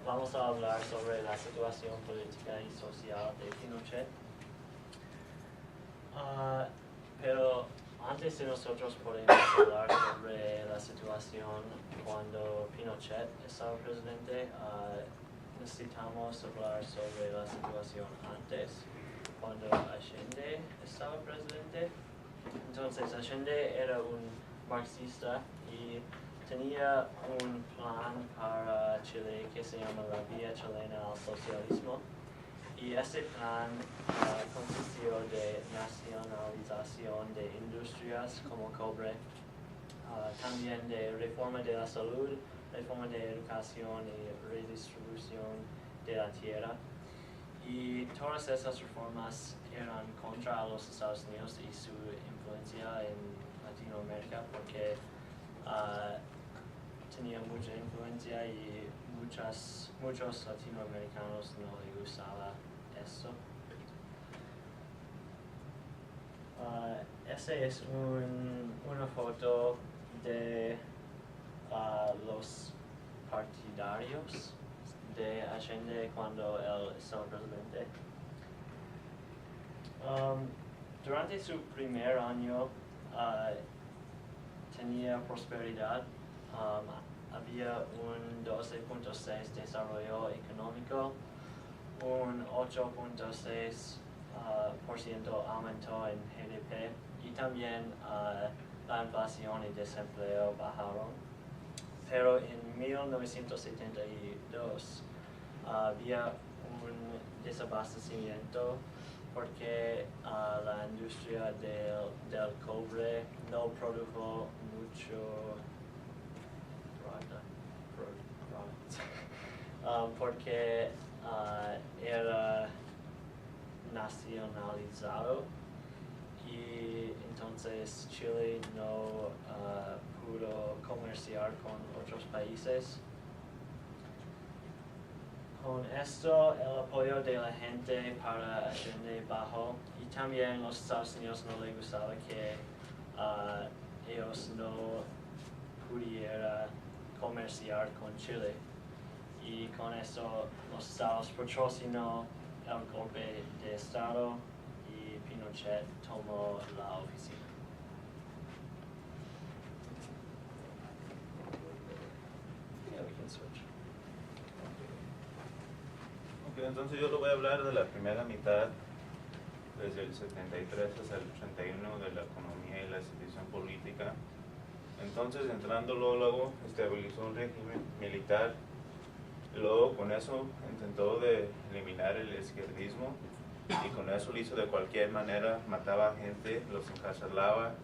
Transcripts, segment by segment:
vamos a hablar sobre la situación política y social de Pinochet. Pero antes de nosotros podemos hablar sobre la situación cuando Pinochet estaba presidente, necesitamos hablar sobre la situación antes, cuando Allende estaba presidente. Entonces, Allende era un marxista y tenía un plan para Chile que se llama la Vía Chilena al Socialismo. Y ese plan consistió de nacionalización de industrias como cobre, también de reforma de la salud, reforma de educación y redistribución de la tierra. Y todas esas reformas eran contra los Estados Unidos y su influencia en Latinoamérica porque tenía mucha influencia y muchos latinoamericanos no les gustaba esto. Esa es una foto de los partidarios de Allende cuando él estaba presidente. Durante su primer año tenía prosperidad. Había un 12.6% desarrollo económico, un 8.6% aumento en GDP y también la inflación y desempleo bajaron. Pero en 1972 había un desabastecimiento porque la industria del cobre no produjo mucho porque era nacionalizado y entonces Chile no pudo comerciar con otros países. Con esto, el apoyo de la gente para Allende bajó y también los Estados Unidos no les gustaba que ellos no pudieran comerciar con Chile. Y con esto los Estados patrocinó el golpe de Estado y Pinochet tomó la oficina. Entonces yo le voy a hablar de la primera mitad, desde el 73 hasta el 81, de la economía y la situación política. Entonces, entrando luego estabilizó un régimen militar, y luego con eso intentó de eliminar el izquierdismo, y con eso lo hizo de cualquier manera, mataba gente, los encarcelaba,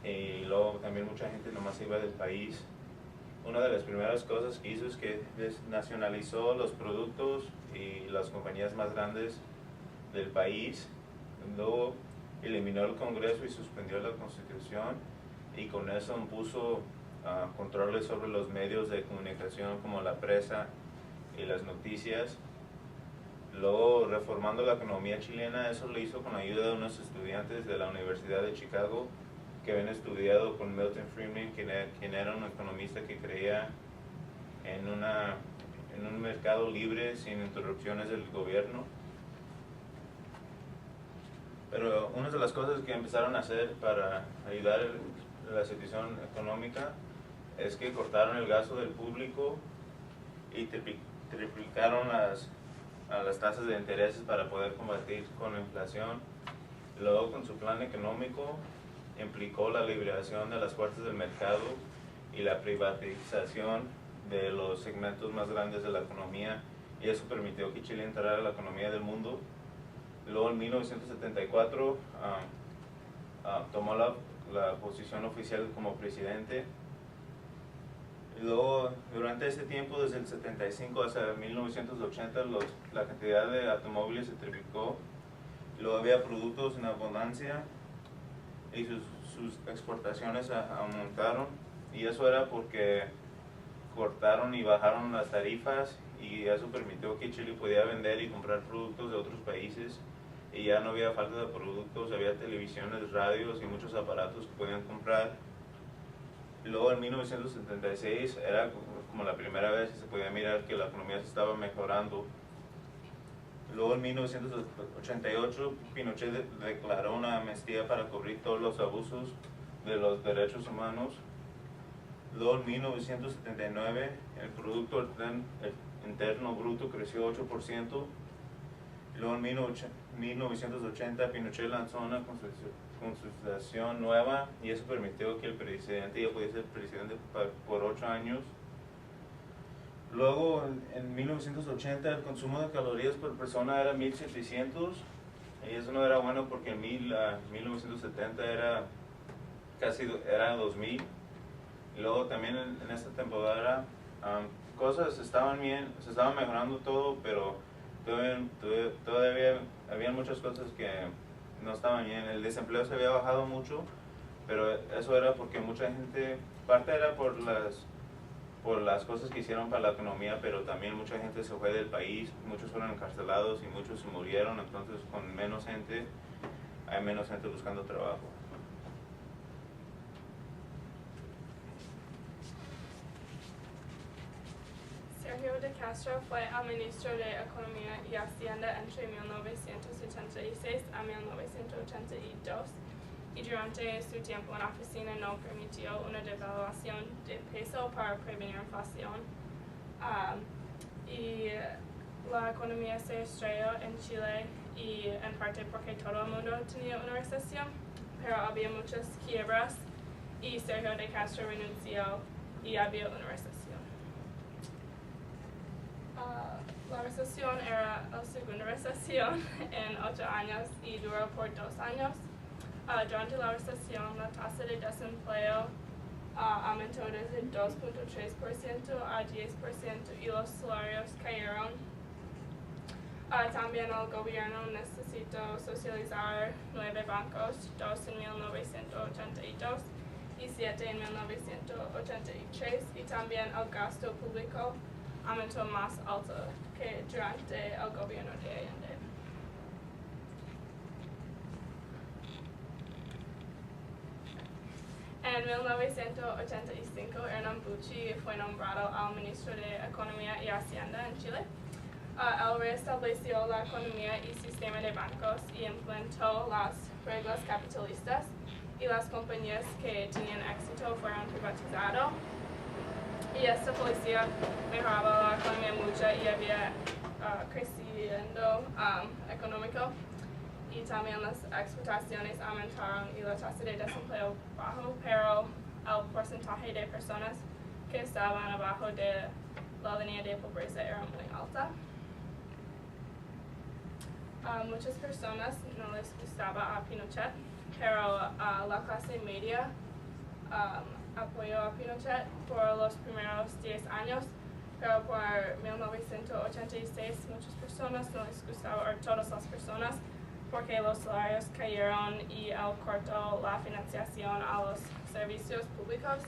y luego también mucha gente nomás iba del país. Una de las primeras cosas que hizo es que nacionalizó los productos y las compañías más grandes del país. Luego eliminó el Congreso y suspendió la Constitución, y con eso impuso controles sobre los medios de comunicación como la prensa y las noticias. Luego, reformando la economía chilena, eso lo hizo con la ayuda de unos estudiantes de la Universidad de Chicago que habían estudiado con Milton Friedman, quien era un economista que creía en un mercado libre sin interrupciones del gobierno. Pero una de las cosas que empezaron a hacer para ayudar a la situación económica es que cortaron el gasto del público y triplicaron las tasas de intereses para poder combatir con la inflación. Luego, con su plan económico, implicó la liberación de las fuerzas del mercado y la privatización de los segmentos más grandes de la economía, y eso permitió que Chile entrara a la economía del mundo. Luego, en 1974 tomó la posición oficial como presidente. Y luego, durante ese tiempo, desde el 75 hasta 1980, la cantidad de automóviles se triplicó. Luego había productos en abundancia y sus exportaciones aumentaron, y eso era porque cortaron y bajaron las tarifas, y eso permitió que Chile pudiera vender y comprar productos de otros países, y ya no había falta de productos, había televisiones, radios y muchos aparatos que podían comprar. Y luego en 1976 era como la primera vez que se podía mirar que la economía se estaba mejorando. Luego en 1988 Pinochet declaró una amnistía para cubrir todos los abusos de los derechos humanos. Luego en 1979 el Producto Interno Bruto creció 8%. Y luego en 1980 Pinochet lanzó una constitución nueva y eso permitió que el presidente ya pudiese ser presidente por 8 años. Luego en 1980 el consumo de calorías por persona era 1700 y eso no era bueno porque en 1970 era 2000. Y luego también en esta temporada cosas estaban bien, se estaba mejorando todo, pero todavía había muchas cosas que no estaban bien. El desempleo se había bajado mucho, pero eso era porque mucha gente, parte era por las cosas que hicieron para la economía, pero también mucha gente se fue del país, muchos fueron encarcelados y muchos se murieron, entonces con menos gente, hay menos gente buscando trabajo. Sergio de Castro fue el ministro de Economía y Hacienda entre 1976 a 1982 y durante su tiempo en la oficina no permitió una devaluación de peso para prevenir inflación. Y la economía se estrelló en Chile y en parte porque todo el mundo tenía una recesión, pero había muchas quiebras y Sergio de Castro renunció y había una recesión. La recesión era la segunda recesión en 8 años y duró por 2 años. Durante la recesión, la tasa de desempleo aumentó desde 2.3% a 10% y los salarios cayeron. También el gobierno necesitó socializar 9 bancos, 2 en 1982 y 7 en 1983, y también el gasto público aumentó más alto que durante el gobierno de Allende. En 1985, Hernán Bucci fue nombrado al ministro de Economía y Hacienda en Chile. Él restableció la economía y sistema de bancos y implementó las reglas capitalistas, y las compañías que tenían éxito fueron privatizadas. Y esta policía mejoraba la economía mucho y había crecimiento económico, y también las exportaciones aumentaron y la tasa de desempleo bajó, pero el porcentaje de personas que estaban abajo de la línea de pobreza era muy alta. Muchas personas no les gustaba a Pinochet, pero la clase media apoyó a Pinochet por los primeros 10 años, pero por 1986 muchas personas no les gustaba, o todas las personas, porque los salarios cayeron y él cortó la financiación a los servicios públicos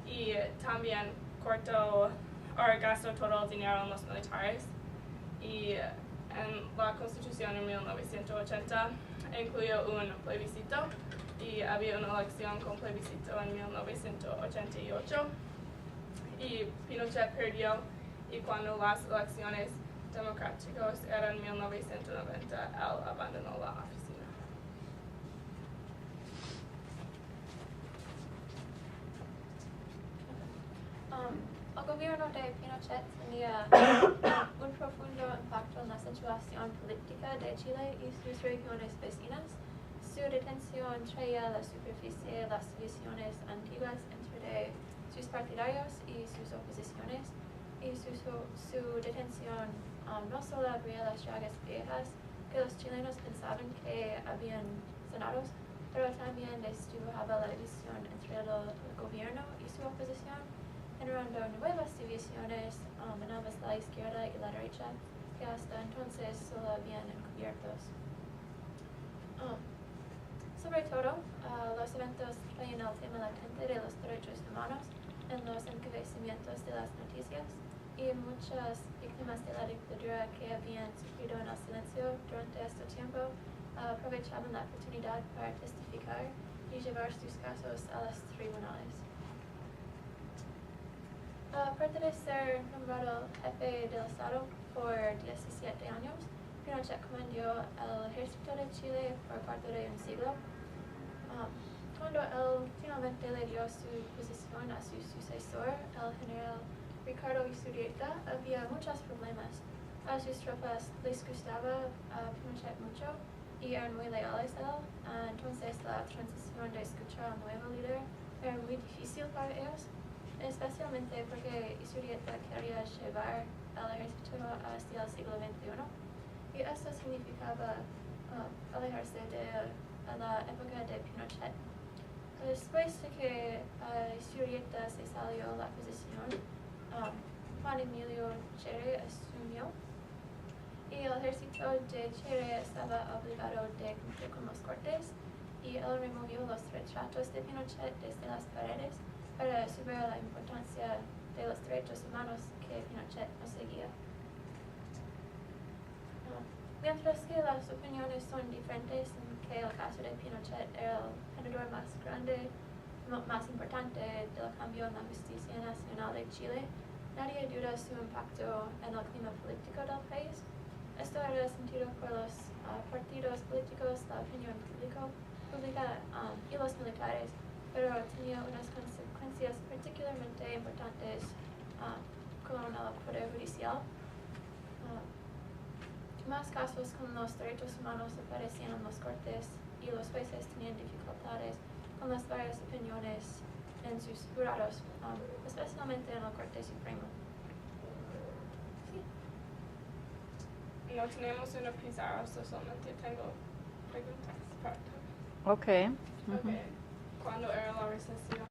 y también cortó o gastó todo el dinero en los militares. Y en la Constitución en 1980 incluyó un plebiscito y había una elección con plebiscito en 1988 y Pinochet perdió, y cuando las elecciones democráticas eran en 1990, él abandonó la oficina. El gobierno de Pinochet tenía un profundo impacto en la situación política de Chile y sus regiones vecinas. Su detención traía a la superficie las divisiones antiguas entre sus partidarios y sus oposiciones, y su detención no solo abría las llagas viejas que los chilenos pensaban que habían sanados, pero también destibujaba la división entre el gobierno y su oposición, generando nuevas divisiones en ambas, la izquierda y la derecha, que hasta entonces solo habían encubiertos. Sobre todo, los eventos traen el tema latente de los derechos humanos en los encabezamientos de las noticias, y muchas víctimas de la dictadura que habían sufrido en el silencio durante este tiempo aprovechaban la oportunidad para testificar y llevar sus casos a los tribunales. Aparte de ser nombrado jefe del Estado por 17 años, Pinochet comandó el ejército de Chile por parte de un siglo. Cuando él finalmente le dio su posición a su sucesor, el general Ricardo Isurieta, había muchos problemas. A sus tropas les gustaba a Pinochet mucho y eran muy leales a él. Entonces la transición de escuchar al nuevo líder era muy difícil para ellos, especialmente porque Isurieta quería llevar al ejército hacia el siglo XXI. Y esto significaba alejarse de la época de Pinochet. Después de que Isurieta se salió de la posición, Juan Emilio Cheré asumió y el ejército de Cheré estaba obligado de cumplir con los cortes y él removió los retratos de Pinochet desde las paredes para subir la importancia de los derechos humanos que Pinochet no seguía. Mientras que las opiniones son diferentes en que el caso de Pinochet era el generador más grande, más importante del cambio en la justicia nacional de Chile, nadie duda su impacto en el clima político del país. Esto era sentido por los partidos políticos, la opinión pública y los militares, pero tenía unas consecuencias particularmente importantes con el poder judicial. Más casos con los derechos humanos aparecían en los cortes y los jueces tenían dificultades con las varias opiniones en sus jurados, especialmente en la Corte Suprema. Sí. No tenemos una pizarra, solamente tengo preguntas para ti. Okay. Okay. ¿Cuándo era la recesión?